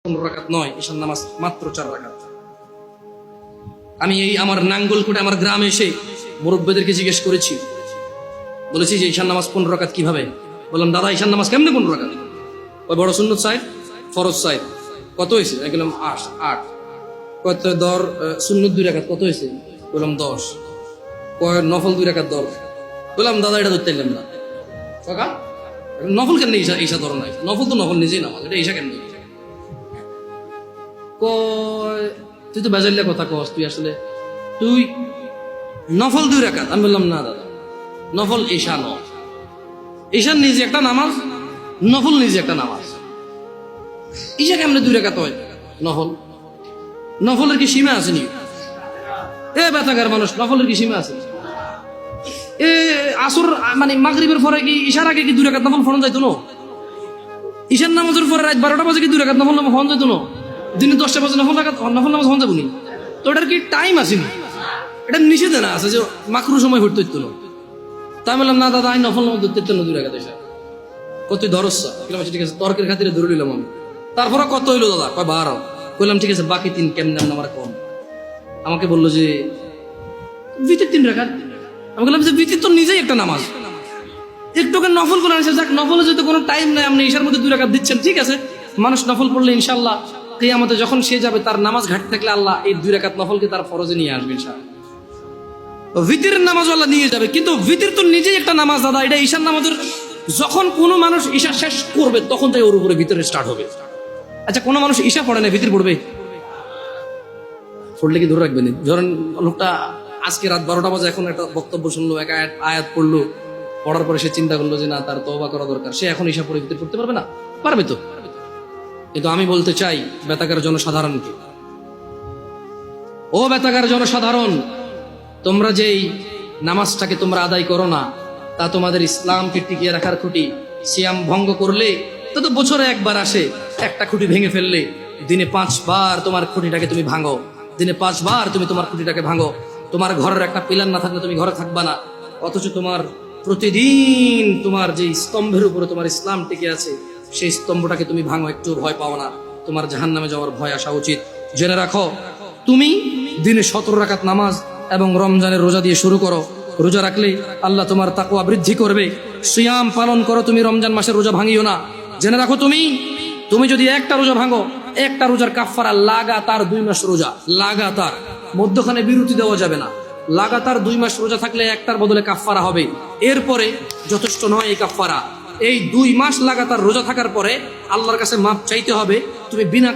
15 রাকাত নয়, ঈশান নামাজ মাত্র 4 রাকাত। আমি এই আমার নাঙ্গলকোটে আমার গ্রামে এসে মুরব্বীদেরকে জিজ্ঞেস করেছি, বলেছি যে ঈশান নামাজ 15 রাকাত কিভাবে? বললাম দাদা ঈশান নামাজ কেমনে 15 রাকাত? ওই বড় সুন্নত সাইড ফরজ সাইড কত হয়েছে? আমি বললাম 8। কত দর সুন্নত 2 রাকাত কত হয়েছে? বললাম 10। কয় নফল 2 রাকাত দর। বললাম দাদা এটা ধরতে পারলাম না। কাকা নফল কেন ঈশা ধরো নাই? নফল তো নফল নিজেই নামাজ, এটা ঈশা কেন? কয় তুই তো বেজাল্লা কথা কস, তুই তুই নফল 2 রাকাত। আমি বললাম না দাদা, নফল ঈশা নয়, ঈশান নিজে একটা নামাজ, নফল নিজে একটা নামাজ। ঈশা কেমনে 2 রাকাত হয়? নফলের কি সীমা আসেনি? এ বেতাগার মানুষ, নফলের কি সীমা আছে? এ আসর মানে মাগরিবের পরে কি ঈশার আগে কি 2 রাকাত নফল ফরজ যাইতো না? ঈশার নামাজের পরে রাত 12টা বাজে কি 2 রাকাত নফল ফরজ যাইতো না? দিনে 10টা বাজে নফল নামাজ ফরজ যাবো নি? তো এটার কি টাইম আসেনি? এটা নিষেধে না আছে যে মাকরু সময় হইতে হইতো না। তাই বললাম না দাদা আমি নফল নামাজ ধরতে না 2 রাকাত ঈশা। কত ধরস্যা? ঠিক আছে, তর্কের খাতিরে ধরে নিলাম আমি। তারপরে কত হইলো দাদা? কয় 12। কইলাম ঠিক আছে, বাকি 3 কেমনে আমার কম? আমাকে বললো যে ভিতর 3 রাকাত। আমি বললাম যে ভিতর তো নিজেই একটা নামাজ, একটুকে নফল করে আনছে। যাক, নফলে যদি কোনো টাইম নাই, আপনি ঈশার মধ্যে 2 রাকাত দিচ্ছেন, ঠিক আছে। মানুষ নফল পড়লে ইনশাল্লাহ কিয়ামতে যখন সে যাবে তার নামাজ ঘাটতে থাকলে আল্লাহ এই 2 রাকাত নফলকে তার ফরজে নিয়ে আসবে ইনশাআল্লাহ। ভিতরের নামাজ আল্লাহ নিয়ে যাবে, কিন্তু ভিতর তো নিজেই একটা নামাজ দাদা। এটা ঈশার নামাজের যখন কোনো মানুষ ঈশা শেষ করবে তখন তাই ওর উপরে ভিতরে স্টার্ট হবে। আচ্ছা, কোনো মানুষ ঈশা পড়ে না, ভিতর পড়বে? পড়লে কি ধরে রাখবেন? ধরেন লোকটা আজকে রাত 12টা বাজে এখন একটা বক্তব্য শুনলো, এক আয়াত পড়লো, পড়ার পরে সে চিন্তা করলো যে না, তার তওবা করা দরকার, সে এখন ঈশা পড়ে ভিতর পড়তে পারবে না? পারবে তো। কিন্তু আমি বলতে চাই বেতাগার জনসাধারণকে, ও বেতাগার জনসাধারণ, তোমরা যেই নামাজটাকে তোমরা আদায় করো না, তা তোমাদের ইসলামকে টিকিয়ে রাখার খুঁটি। সিয়াম ভঙ্গ করলে তা তো বছরে একবার আসে, একটা খুঁটি ভেঙে ফেললে দিনে 5 বার তোমার খুঁটিটাকে তুমি ভাঙো, দিনে 5 বার তুমি তোমার খুঁটিটাকে ভাঙো। তোমার ঘরের একটা পিলার না থাকলে তুমি ঘরে থাকবা না, অথচ তোমার প্রতিদিন তোমার যে স্তম্ভের উপরে তোমার ইসলাম টিকে আছে সেই স্তম্ভটাকে তুমি ভাঙো, একটু ভয় পাও না? তোমার জাহান্নামে যাওয়ার ভয় আসা উচিত। জেনে রাখো, তুমি দিনে 17 রাকাত নামাজ এবং রমজানের রোজা দিয়ে শুরু করো। রোজা রাখলে আল্লাহ তোমার তাকওয়া বৃদ্ধি করবে। সিয়াম পালন করো, তুমি রমজান মাসের রোজা ভাঙিও না। জেনে রাখো, তুমি যদি একটা রোজা ভাঙো, একটা রোজার কাফারা লাগাতার 2 মাস রোজা, লাগাতার, মধ্যখানে বিরতি দেওয়া যাবে না। লাগাতার 2 মাস রোজা থাকলে একটার বদলে কাফারা হবে। এরপরে যথেষ্ট নয় এই কাফারা, এই 2 মাস লাগাতার রোজা থাকার পরে আল্লাহর কাছে মাপ চাইতে হবে। তুমি বিনা